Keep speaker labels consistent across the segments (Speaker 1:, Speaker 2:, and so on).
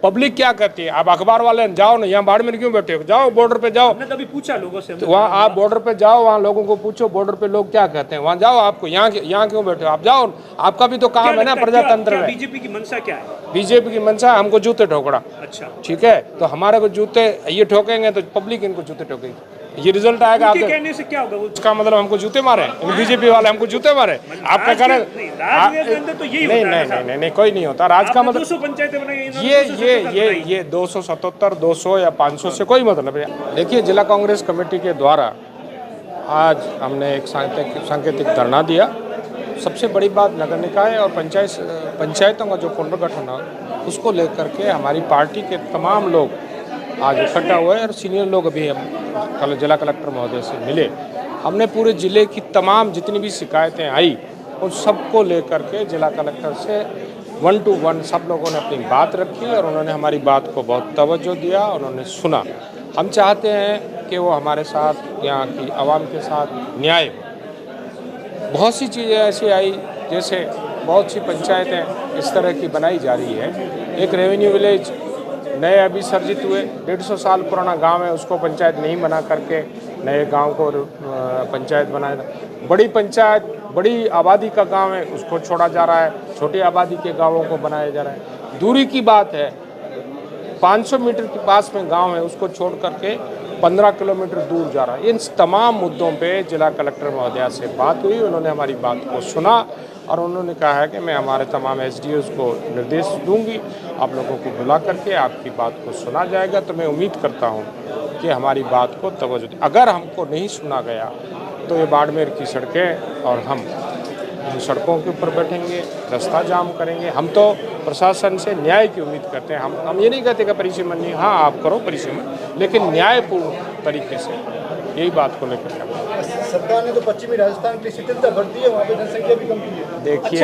Speaker 1: Public क्या कहती है? आप अखबार वाले जाओ ना, यहाँ बाड़मेर क्यों बैठे हो? जाओ बॉर्डर पे जाओ।
Speaker 2: हमने कभी पूछा लोगों से?
Speaker 1: तो वहाँ आप बॉर्डर पे जाओ, वहाँ लोगों को पूछो बॉर्डर पे लोग क्या कहते हैं, वहाँ जाओ। आपको यहाँ क्यों बैठे हो? आप जाओ, आपका भी तो काम है ना प्रजातंत्र में।
Speaker 2: बीजेपी की मंशा क्या है?
Speaker 1: बीजेपी की मंशा हमको जूते ठोकना।
Speaker 2: अच्छा,
Speaker 1: ठीक है, तो हमारे को जूते ये ठोकेंगे तो पब्लिक इनको जूते ठोकेगी। ये रिजल्ट आएगा आपके
Speaker 2: कहने से क्या होगा?
Speaker 1: उसका मतलब हमको जूते मारे, बीजेपी वाले हमको जूते मारे। आप क्या करें?
Speaker 2: तो यही
Speaker 1: नहीं, कोई नहीं होता राज का मतलब।
Speaker 2: 200 पंचायतें बनाई,
Speaker 1: ये 277, 200 या 500 से कोई मतलब नहीं। देखिए, जिला कांग्रेस कमेटी के द्वारा आज हमने एक सांकेतिक धरना दिया। सबसे बड़ी बात नगर निकाय और पंचायतों का जो पुनर्गठन है उसको लेकर के हमारी पार्टी के तमाम लोग आज इकट्ठा हुए और सीनियर लोग अभी हम कल जिला कलेक्टर महोदय से मिले। हमने पूरे ज़िले की तमाम जितनी भी शिकायतें आई उन सबको लेकर के जिला कलेक्टर से 1 to 1 सब लोगों ने अपनी बात रखी और उन्होंने हमारी बात को बहुत तवज्जो दिया, उन्होंने सुना। हम चाहते हैं कि वो हमारे साथ यहाँ की आवाम के साथ न्याय। बहुत सी चीज़ें ऐसी आई जैसे बहुत सी पंचायतें इस तरह की बनाई जा रही है। एक रेवेन्यू विलेज नए अभी सर्जित हुए, 150 साल पुराना गांव है, उसको पंचायत नहीं बना करके नए गांव को पंचायत बनाया। बड़ी पंचायत, बड़ी आबादी का गांव है, उसको छोड़ा जा रहा है, छोटी आबादी के गांवों को बनाया जा रहा है। दूरी की बात है, 500 मीटर के पास में गांव है, उसको छोड़ करके 15 किलोमीटर दूर जा रहा है। इन तमाम मुद्दों पे जिला कलेक्टर महोदया से बात हुई, उन्होंने हमारी बात को सुना और उन्होंने कहा है कि मैं हमारे तमाम एसडीओस को निर्देश दूंगी, आप लोगों को बुला करके आपकी बात को सुना जाएगा। तो मैं उम्मीद करता हूं कि हमारी बात को तवज्जो दी। अगर हमको नहीं सुना गया तो ये बाड़मेर की सड़कें और हम सड़कों के ऊपर बैठेंगे, रास्ता जाम करेंगे। हम तो प्रशासन से न्याय की उम्मीद करते हैं। हम ये नहीं कहते कि परिसीमन नहीं, हाँ आप करो परिसीमन, लेकिन न्यायपूर्ण तरीके से, यही बात को लेकर।
Speaker 3: सरकार ने तो पश्चिमी राजस्थान की शिथिलता बढ़ दी है, वहाँ पे जनसंख्या भी कम की है।
Speaker 1: देखिए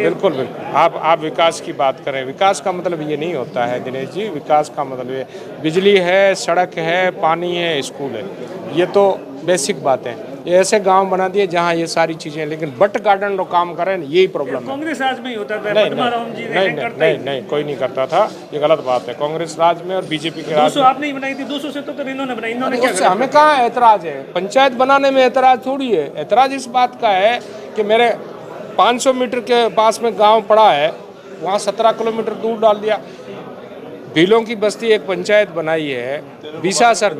Speaker 1: बिल्कुल आप विकास की बात करें। विकास का मतलब ये नहीं होता है दिनेश जी। विकास का मतलब ये बिजली है, सड़क है, पानी है, स्कूल है, ये तो बेसिक बातें हैं। ये ऐसे गांव बना दिए जहां ये सारी चीजें, लेकिन बट गार्डन लोग काम करें, यही प्रॉब्लम है।
Speaker 2: कांग्रेस राज में ही होता था।
Speaker 1: नहीं, कोई नहीं करता था, ये गलत बात है। कांग्रेस राज में और बीजेपी के राज
Speaker 2: 200 आपने ही बनाई थी, 200 से तो इन्होंने बनाई। इन्होंने क्या
Speaker 1: उससे हमें कहाँ ऐतराज है? पंचायत बनाने में ऐतराज थोड़ी है। ऐतराज इस बात का है कि मेरे 500 मीटर के पास में गाँव पड़ा है, वहाँ 17 किलोमीटर दूर डाल दिया। भीलों की बस्ती एक पंचायत बनाई है बीसासर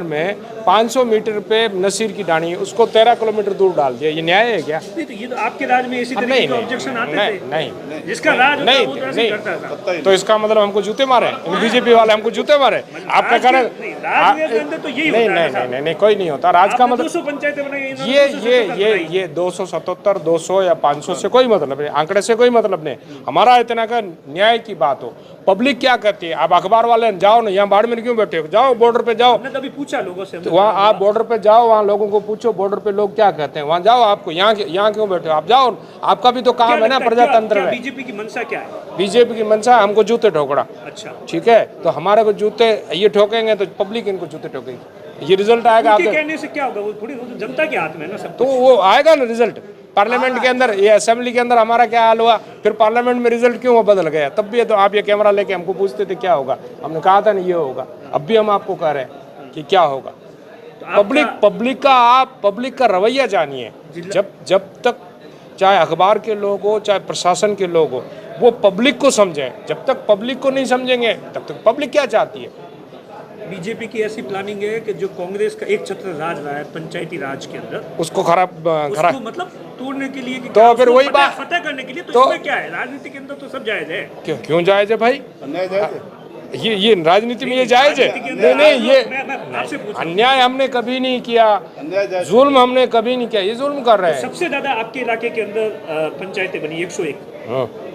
Speaker 1: में 500 मीटर पे नसीर की डाणी, उसको 13 किलोमीटर दूर डाल दिया। ये न्याय है क्या?
Speaker 2: नहीं, तो ये तो आपके राज में इसी तरह के ऑब्जेक्शन आते थे।
Speaker 1: नहीं,
Speaker 2: जिसका राज नहीं,
Speaker 1: तो इसका मतलब हमको जूते मारे, बीजेपी वाले हमको जूते मारे। आप क्या करें?
Speaker 2: तो यही
Speaker 1: नहीं, कोई नहीं होता राज का मतलब।
Speaker 2: 200 पंचायतें बनाई,
Speaker 1: ये 277, 200 या 500 से कोई मतलब नहीं, आंकड़े से कोई मतलब नहीं। हमारा इतना का न्याय की बात हो। पब्लिक क्या कहती है? आप अखबार वाले जाओ ना, यहाँ बाड़मेर क्यों बैठे हो? जाओ बॉर्डर पे जाओ।
Speaker 2: हमने कभी पूछा लोगों से?
Speaker 1: तो वहाँ आप बॉर्डर पे जाओ, वहाँ लोगों को पूछो बॉर्डर पे लोग क्या कहते हैं, वहाँ जाओ। आपको यहाँ क्यों बैठे हो? आप जाओ, आपका भी तो काम है ना प्रजातंत्र में।
Speaker 2: बीजेपी की मंशा क्या है?
Speaker 1: बीजेपी की मंशा हमको जूते ठोकना।
Speaker 2: अच्छा,
Speaker 1: ठीक है, तो हमारे को जूते ये ठोकेंगे तो पब्लिक इनको जूते ठोकेगी। ये रिजल्ट आएगा आपके
Speaker 2: कहने से क्या होगा? वो थोड़ी जनता के हाथ में है ना सब।
Speaker 1: तो वो आएगा ना रिजल्ट पार्लियामेंट के अंदर। ये असेंबली के अंदर हमारा क्या हाल हुआ, फिर पार्लियामेंट में रिजल्ट क्यों बदल गया? तब भी तो आप ये कैमरा लेके हमको पूछते थे क्या होगा, हमने कहा था नहीं ये होगा। अब भी हम आपको कह रहे हैं कि क्या होगा। पब्लिक का रवैया जानिए। जब तक चाहे अखबार के लोग हो, चाहे प्रशासन के लोग हो, वो पब्लिक को समझें। जब तक पब्लिक को नहीं समझेंगे तब तक पब्लिक क्या चाहती है?
Speaker 2: बीजेपी की ऐसी प्लानिंग है कि जो कांग्रेस का एक छत्र राज रहा है पंचायती राज के अंदर, उसको मतलब तोड़ने के लिए,
Speaker 1: तो फिर वही बात
Speaker 2: फतेह करने के लिए। तो इसमें क्या है? राजनीति के अंदर तो सब जायज है।
Speaker 1: क्यों जायज है भाई? ये राजनीति में ये जायज है? नहीं, ये अन्याय हमने कभी नहीं किया, जुल्म हमने कभी नहीं किया। ये जुल्म कर रहे हैं।
Speaker 2: सबसे ज्यादा आपके इलाके के अंदर पंचायतें बनी 101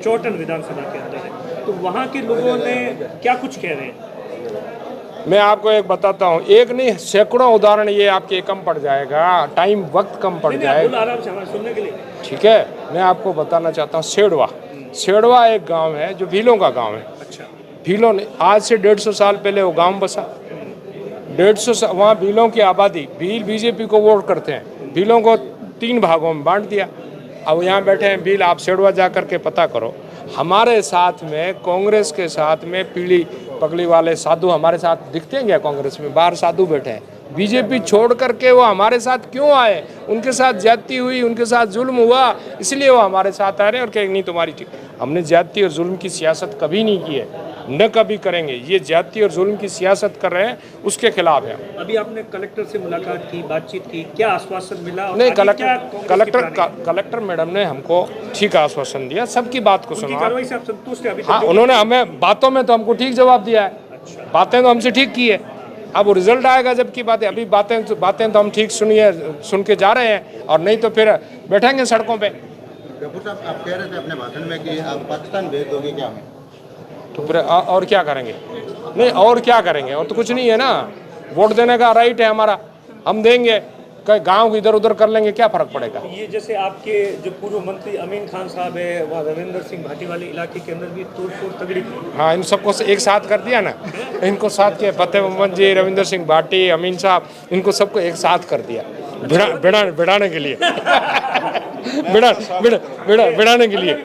Speaker 2: चौटन विधानसभा के अंदर है, तो वहाँ के लोगों ने क्या कुछ कह रहे हैं?
Speaker 1: मैं आपको एक बताता हूँ, एक नहीं सैकड़ों उदाहरण, ये आपके कम पड़ जाएगा, टाइम वक्त कम पड़ जाएगा।
Speaker 2: आराम से हमारे सुनने के लिए।
Speaker 1: ठीक है, मैं आपको बताना चाहता हूँ। सेड़वा एक गांव है जो भीलों का गांव है।
Speaker 2: अच्छा,
Speaker 1: भीलों ने आज से 150 साल पहले वो गांव बसा। 150 वहाँ भीलों की आबादी, भील बीजेपी को वोट करते हैं, भीलों को 3 भागों में बांट दिया। अब यहाँ बैठे हैं भील, आप सेड़वा जा करके पता करो। हमारे साथ में, कांग्रेस के साथ में पीली पगड़ी वाले साधु हमारे साथ दिखते हैं क्या? कांग्रेस में बाहर साधु बैठे हैं। बीजेपी छोड़ करके वो हमारे साथ क्यों आए? उनके साथ ज्यादती हुई, उनके साथ जुल्म हुआ, इसलिए वो हमारे साथ आ रहे हैं और कहेंगे नहीं तुम्हारी ठीक। हमने ज्यादती और जुल्म की सियासत कभी नहीं की है, न कभी करेंगे। ये ज्यादती और जुल्म की सियासत कर रहे हैं, उसके खिलाफ है।
Speaker 2: अभी आपने कलेक्टर से मुलाकात की, बातचीत की, क्या आश्वासन मिला? और
Speaker 1: नहीं,
Speaker 2: आगे क्या कांग्रेस की प्लानिंग?
Speaker 1: कलेक्टर मैडम ने हमको ठीक आश्वासन दिया, सबकी बात को
Speaker 2: उनकी
Speaker 1: सुना।
Speaker 2: कार्रवाई से आप संतुष्ट हैं अभी तक?
Speaker 1: हाँ, उन्होंने हमें बातों में तो हमको ठीक जवाब दिया है। बातें तो हमसे ठीक की है। अब वो रिजल्ट आएगा जब की बातें। अभी बातें तो हम ठीक सुन के जा रहे हैं, और नहीं तो फिर बैठेंगे सड़कों पे।
Speaker 4: गफूर साहब, आप कह रहे थे अपने भाषण में कि आप पाकिस्तान भेज दोगे क्या हमें?
Speaker 1: तो फिर और क्या करेंगे? नहीं, और क्या करेंगे? और तो कुछ नहीं है ना। वोट देने का राइट है हमारा, हम देंगे। कहीं गांव इधर उधर कर लेंगे, क्या फर्क पड़ेगा?
Speaker 2: ये जैसे आपके जो पूर्व मंत्री अमीन खान साहब है, वहाँ रविंदर सिंह भाटी वाले इलाके के अंदर भी तोड़फोड़ तगड़ी की।
Speaker 1: हाँ, इन सबको एक साथ कर दिया ना। इनको साथ किया, फतेह मोहम्मद जी, रविंदर सिंह भाटी, अमीन साहब, इनको सबको एक साथ कर दिया भिड़ाने के लिए भिड़ाने के लिए।